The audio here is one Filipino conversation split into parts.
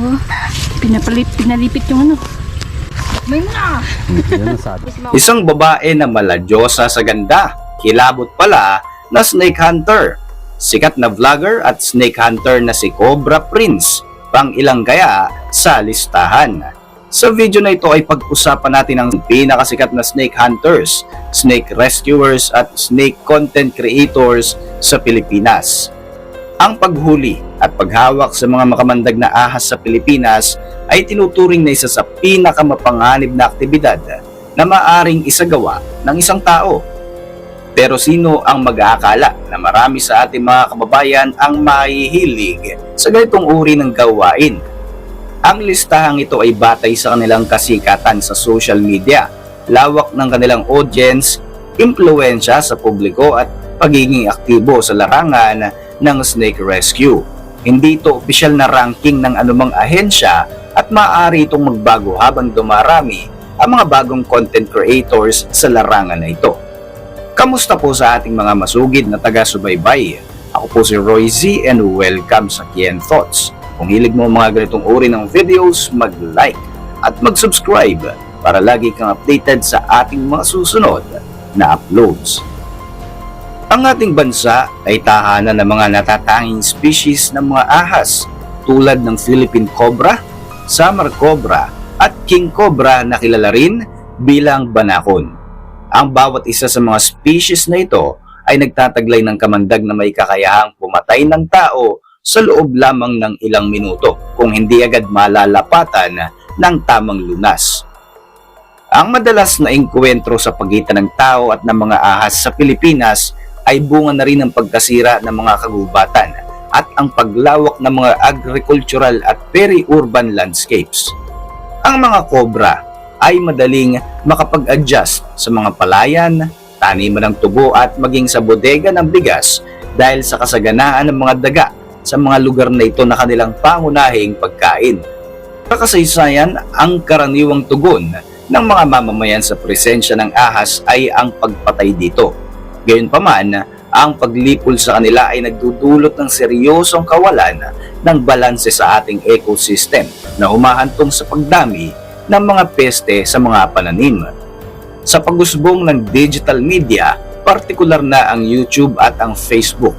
Oh, pinalipit yung ano. May na! Isang babae na maladyosa sa ganda, kilabot pala na snake hunter. Sikat na vlogger at snake hunter na si Cobra Prince, pang ilang kaya sa listahan. Sa video na ito ay pag-usapan natin ang pinakasikat na snake hunters, snake rescuers at snake content creators sa Pilipinas. Ang paghuli at paghawak sa mga makamandag na ahas sa Pilipinas ay tinuturing na isa sa pinakamapanganib na aktibidad na maaring isagawa ng isang tao. Pero sino ang mag-aakala na marami sa ating mga kababayan ang mahihilig sa ganitong uri ng gawain? Ang listahang ito ay batay sa kanilang kasikatan sa social media, lawak ng kanilang audience, impluwensya sa publiko at pagiging aktibo sa larangan ng snake rescue. Hindi ito opisyal na ranking ng anumang ahensya at maaari itong magbago habang dumarami ang mga bagong content creators sa larangan na ito. Kamusta po sa ating mga masugid na taga-subaybay? Ako po si Roy Z and welcome sa Kien Thoughts. Kung hilig mo mga ganitong uri ng videos, mag-like at mag-subscribe para lagi kang updated sa ating mga susunod na uploads. Ang ating bansa ay tahanan ng mga natatanging species ng mga ahas tulad ng Philippine Cobra, Summer Cobra at King Cobra na kilala rin bilang banakon. Ang bawat isa sa mga species na ito ay nagtataglay ng kamandag na may kakayahang pumatay ng tao sa loob lamang ng ilang minuto kung hindi agad malalapatan ng tamang lunas. Ang madalas na engkwentro sa pagitan ng tao at ng mga ahas sa Pilipinas ay bunga na rin ng pagkasira ng mga kagubatan at ang paglawak ng mga agricultural at peri-urban landscapes. Ang mga cobra ay madaling makapag-adjust sa mga palayan, taniman ng tubo at maging sa bodega ng bigas dahil sa kasaganaan ng mga daga sa mga lugar na ito na kanilang pangunahing pagkain. Sa kasaysayan, ang karaniwang tugon ng mga mamamayan sa presensya ng ahas ay ang pagpatay dito. Gayunpaman, ang paglipol sa kanila ay nagdudulot ng seryosong kawalan ng balanse sa ating ecosystem na humahantong sa pagdami ng mga peste sa mga pananim. Sa pag-usbong ng digital media, partikular na ang YouTube at ang Facebook,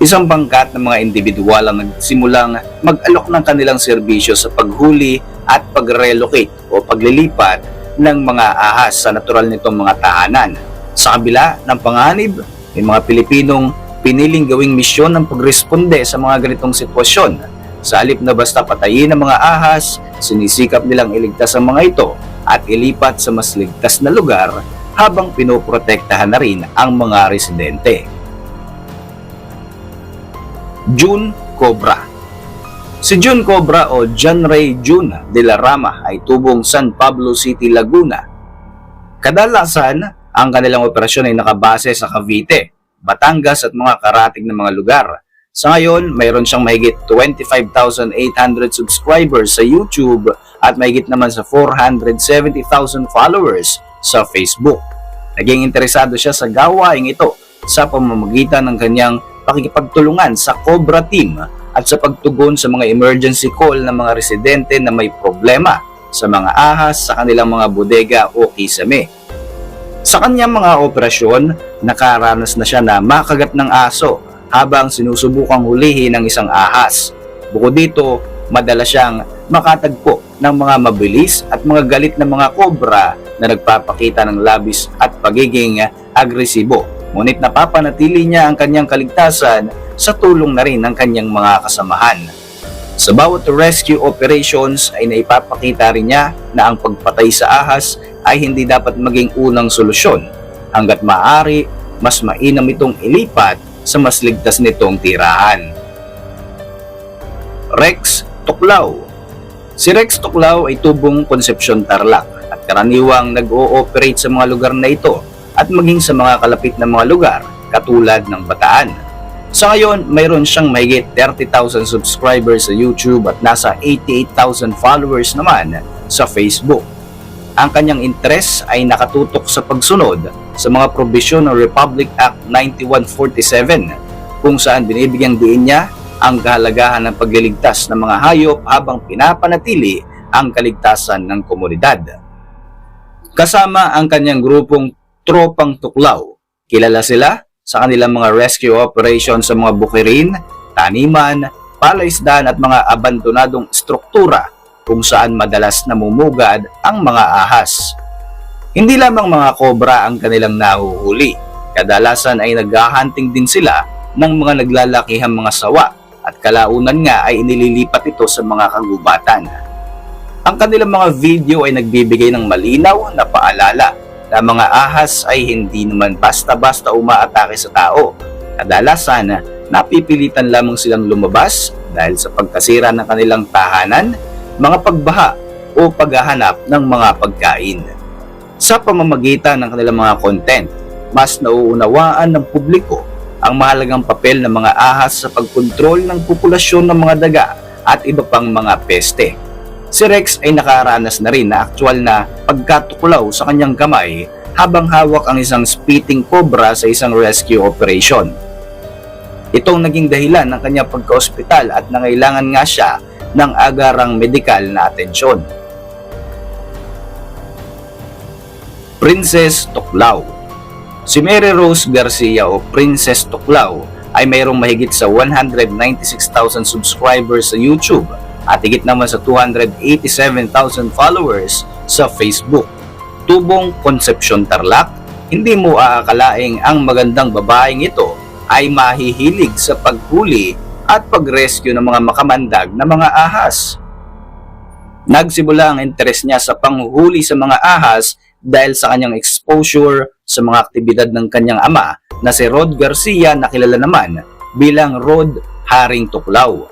isang bangkat ng mga individual ang nagsimulang mag-alok ng kanilang serbisyo sa paghuli at pag-relocate o paglilipat ng mga ahas sa natural nitong mga tahanan. Sa kabila ng panganib, may mga Pilipinong piniling gawing misyon ng pagresponde sa mga ganitong sitwasyon. Sa halip na basta patayin ang mga ahas, sinisikap nilang iligtas ang mga ito at ilipat sa mas ligtas na lugar habang pinoprotektahan na rin ang mga residente. June Cobra. Si June Cobra o John Ray June de la Rama ay tubong San Pablo City, Laguna. Kadalasan, ang kanilang operasyon ay nakabase sa Cavite, Batangas at mga karatig na mga lugar. Sa ngayon, mayroon siyang mahigit 25,800 subscribers sa YouTube at mahigit naman sa 470,000 followers sa Facebook. Naging interesado siya sa gawaing ito sa pamamagitan ng kanyang pakikipagtulungan sa Cobra Team at sa pagtugon sa mga emergency call ng mga residente na may problema sa mga ahas sa kanilang mga bodega o kisame. Sa kanyang mga operasyon, nakaranas na siya na makagat ng aso habang sinusubukang hulihin ng isang ahas. Bukod dito, madalas siyang makatagpo ng mga mabilis at mga galit na mga kobra na nagpapakita ng labis at pagiging agresibo. Ngunit napapanatili niya ang kanyang kaligtasan sa tulong na rin ng kanyang mga kasamahan. Sa bawat rescue operations ay naipapakita rin niya na ang pagpatay sa ahas ay hindi dapat maging unang solusyon. Hanggat maaari, mas mainam itong ilipat sa mas ligtas nitong tirahan. Rex Tuklaw. Si Rex Tuklaw ay tubong Concepcion, Tarlac at karaniwang nag-ooperate sa mga lugar na ito at maging sa mga kalapit na mga lugar katulad ng Bataan. Sa ngayon, mayroon siyang mahigit 30,000 subscribers sa YouTube at nasa 88,000 followers naman sa Facebook. Ang kanyang interes ay nakatutok sa pagsunod sa mga probisyon ng Republic Act 9147 kung saan binibigyang diin niya ang kahalagahan ng pagliligtas ng mga hayop habang pinapanatili ang kaligtasan ng komunidad. Kasama ang kanyang grupong Tropang Tuklaw. Kilala sila sa kanilang mga rescue operations sa mga bukirin, taniman, palaisdaan at mga abandonadong struktura kung saan madalas namumugad ang mga ahas. Hindi lamang mga kobra ang kanilang nahuhuli. Kadalasan ay naghahunting din sila ng mga naglalakihang mga sawa at kalaunan nga ay inililipat ito sa mga kagubatan. Ang kanilang mga video ay nagbibigay ng malinaw na paalala na mga ahas ay hindi naman basta-basta umaatake sa tao. Kadalasan, napipilitan lamang silang lumabas dahil sa pagkasira ng kanilang tahanan, mga pagbaha o paghahanap ng mga pagkain. Sa pamamagitan ng kanilang mga content, mas nauunawaan ng publiko ang mahalagang papel ng mga ahas sa pagkontrol ng populasyon ng mga daga at iba pang mga peste. Si Rex ay nakaranas na rin na aktwal na pagkatuklaw sa kanyang kamay habang hawak ang isang spitting cobra sa isang rescue operation. Itong naging dahilan ng kanyang pagka-ospital at nangailangan nga siya ng agarang medikal na atensyon. Princess Tuklaw. Si Mary Rose Garcia o Princess Tuklaw ay mayroong mahigit sa 196,000 subscribers sa YouTube at higit naman sa 287,000 followers sa Facebook. Tubong Concepcion, Tarlac, hindi mo aakalaing ang magandang babaeng ito ay mahihilig sa paghuli at pag-rescue ng mga makamandag na mga ahas. Nagsimula ang interes niya sa panghuhuli sa mga ahas dahil sa kanyang exposure sa mga aktibidad ng kanyang ama na si Rod Garcia na kilala naman bilang Rod Haring Tuklaw.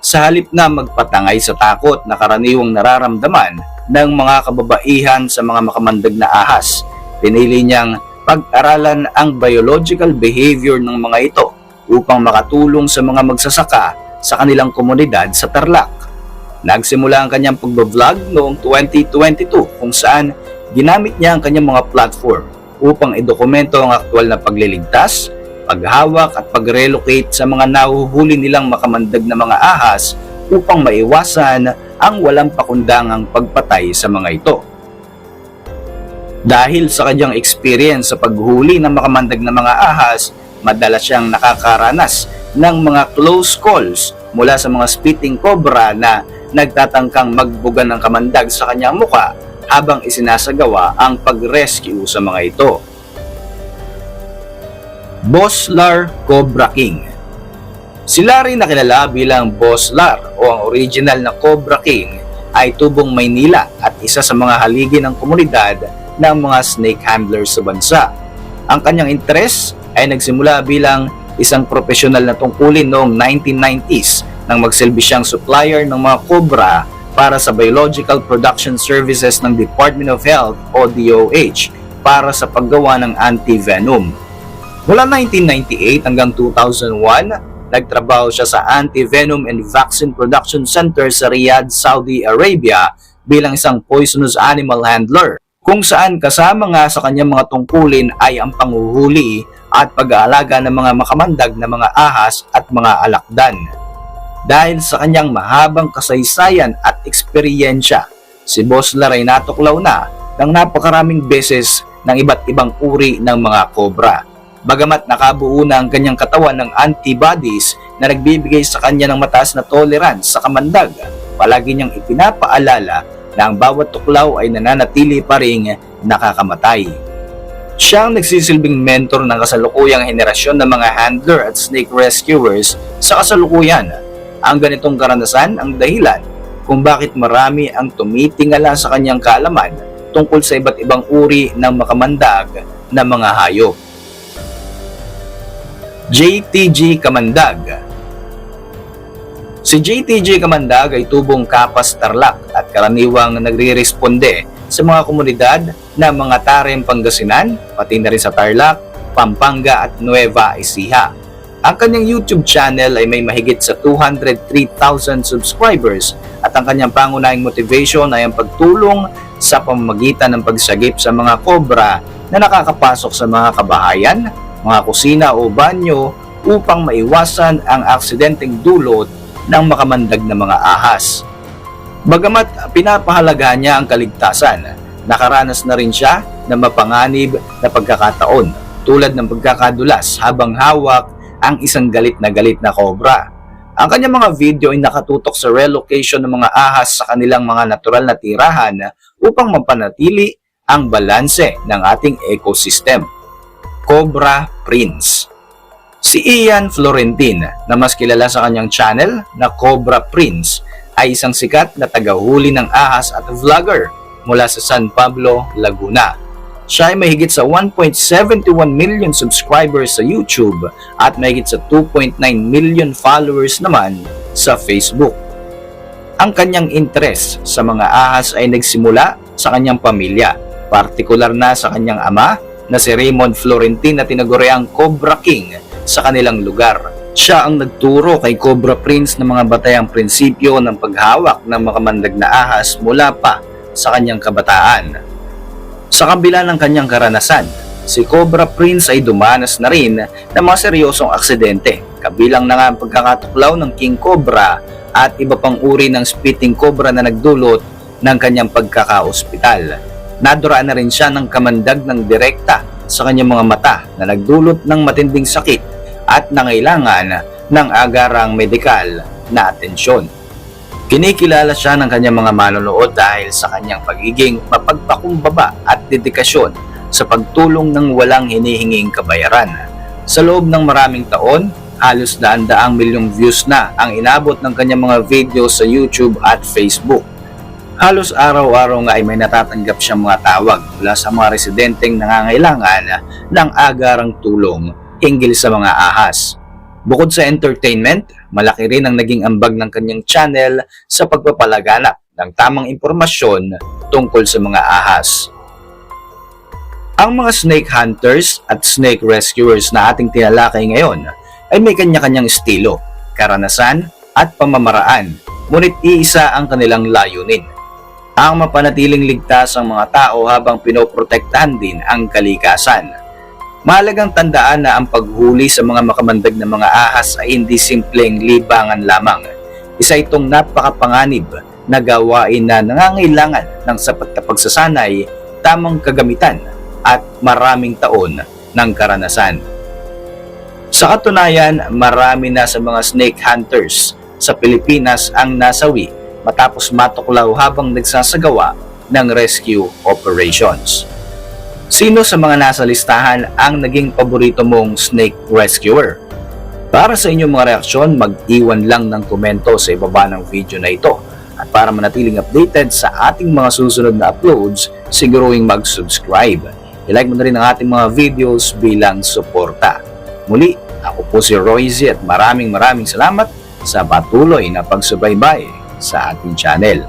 Sa halip na magpatangay sa takot na karaniwang nararamdaman ng mga kababaihan sa mga makamandag na ahas, pinili niyang pag-aralan ang biological behavior ng mga ito upang makatulong sa mga magsasaka sa kanilang komunidad sa Tarlac. Nagsimula ang kanyang pagbablog noong 2022 kung saan ginamit niya ang kanyang mga platform upang idokumento ang aktwal na pagliligtas, paghawak at pag-relocate sa mga nahuhuli nilang makamandag na mga ahas upang maiwasan ang walang pakundangang pagpatay sa mga ito. Dahil sa kanyang experience sa paghuli ng makamandag na mga ahas, madalas siyang nakakaranas ng mga close calls mula sa mga spitting cobra na nagtatangkang magbuga ng kamandag sa kanyang muka habang isinasagawa ang pag-rescue sa mga ito. Boss Lar Cobra King. Si Larry na kilala bilang Boss Lar o ang original na Cobra King ay tubong Maynila at isa sa mga haligi ng komunidad ng mga snake handlers sa bansa. Ang kanyang interes ay nagsimula bilang isang profesional na tungkulin noong 1990s nang magsilbi siyang supplier ng mga cobra para sa Biological Production Services ng Department of Health o DOH para sa paggawa ng anti-venom. Mula 1998 hanggang 2001, nagtrabaho siya sa Anti-Venom and Vaccine Production Center sa Riyadh, Saudi Arabia bilang isang poisonous animal handler, kung saan kasama nga sa kanyang mga tungkulin ay ang panghuhuli at pag-aalaga ng mga makamandag na mga ahas at mga alakdan. Dahil sa kanyang mahabang kasaysayan at eksperyensya, si Boss Lar ay natuklaw na ng napakaraming beses ng iba't ibang uri ng mga cobra. Bagamat nakabuo na ang kanyang katawan ng antibodies na nagbibigay sa kanya ng mataas na tolerance sa kamandag, palagi niyang ipinapaalala na ang bawat tuklaw ay nananatili pa ring nakakamatay. Siya ang nagsisilbing mentor ng kasalukuyang henerasyon ng mga handler at snake rescuers sa kasalukuyan. Ang ganitong karanasan ang dahilan kung bakit marami ang tumitingala sa kanyang kaalaman tungkol sa iba't ibang uri ng makamandag na mga hayop. JTG Kamandag. Si JTG Kamandag ay tubong Kapas, Tarlac at karaniwang nagre-responde sa mga komunidad na mga Tarem, Pangasinan, pati na rin sa Tarlac, Pampanga at Nueva Ecija. Ang kanyang YouTube channel ay may mahigit sa 203,000 subscribers at ang kanyang pangunahing motivation ay ang pagtulong sa pamamagitan ng pagsagip sa mga cobra na nakakapasok sa mga kabahayan, mga kusina o banyo upang maiwasan ang aksidenteng dulot ng makamandag na mga ahas. Bagamat pinapahalagahan niya ang kaligtasan, nakaranas na rin siya ng mapanganib na pagkakataon tulad ng pagkakadulas habang hawak ang isang galit na kobra. Ang kanyang mga video ay nakatutok sa relocation ng mga ahas sa kanilang mga natural na tirahan upang mapanatili ang balanse ng ating ecosystem. Cobra Prince. Si Ian Florentin, na mas kilala sa kanyang channel na Cobra Prince, ay isang sikat na tagahuli ng ahas at vlogger mula sa San Pablo, Laguna. Siya ay mahigit sa 1.71 million subscribers sa YouTube at mahigit sa 2.9 million followers naman sa Facebook. Ang kanyang interest sa mga ahas ay nagsimula sa kanyang pamilya, partikular na sa kanyang ama na si Raymond Florentin na tinaguriang Cobra King sa kanilang lugar. Siya ang nagturo kay Cobra Prince ng mga batayang prinsipyo ng paghawak ng makamandag na ahas mula pa sa kanyang kabataan. Sa kabila ng kanyang karanasan, si Cobra Prince ay dumanas na rin ng mga seryosong aksidente, kabilang na nga ang pagkakatuklaw ng King Cobra at iba pang uri ng spitting cobra na nagdulot ng kanyang pagkakaospital. Naduraan na rin siya ng kamandag ng direkta sa kanyang mga mata na nagdulot ng matinding sakit at nangailangan ng agarang medikal na atensyon. Kinikilala siya ng kanyang mga manonood dahil sa kanyang pagiging mapagpakumbaba at dedikasyon sa pagtulong ng walang hinihinging kabayaran. Sa loob ng maraming taon, halos daan-daang milyong views na ang inabot ng kanyang mga video sa YouTube at Facebook. Halos araw-araw nga ay may natatanggap siyang mga tawag mula sa mga residenteng nangangailangan ng agarang tulong hinggil sa mga ahas. Bukod sa entertainment, malaki rin ang naging ambag ng kanyang channel sa pagpapalaganap ng tamang impormasyon tungkol sa mga ahas. Ang mga snake hunters at snake rescuers na ating tinalakay ngayon ay may kanya-kanyang estilo, karanasan at pamamaraan, ngunit iisa ang kanilang layunin: ang mapanatiling ligtas ang mga tao habang pinoprotektahan din ang kalikasan. Mahalagang tandaan na ang paghuli sa mga makamandag na mga ahas ay hindi simpleng libangan lamang. Isa itong napakapanganib na gawain na nangangailangan ng sapat na pagsasanay, tamang kagamitan at maraming taon ng karanasan. Sa katunayan, marami na sa mga snake hunters sa Pilipinas ang nasawi matapos matuklaw habang nagsasagawa ng rescue operations. Sino sa mga nasa listahan ang naging paborito mong snake rescuer? Para sa inyong mga reaksyon, mag-iwan lang ng komento sa ibaba ng video na ito. At para manatiling updated sa ating mga susunod na uploads, siguruhing mag-subscribe. I-like mo na rin ang ating mga videos bilang suporta. Muli, ako po si Royzy at maraming salamat sa patuloy na pagsubaybay sa ating channel.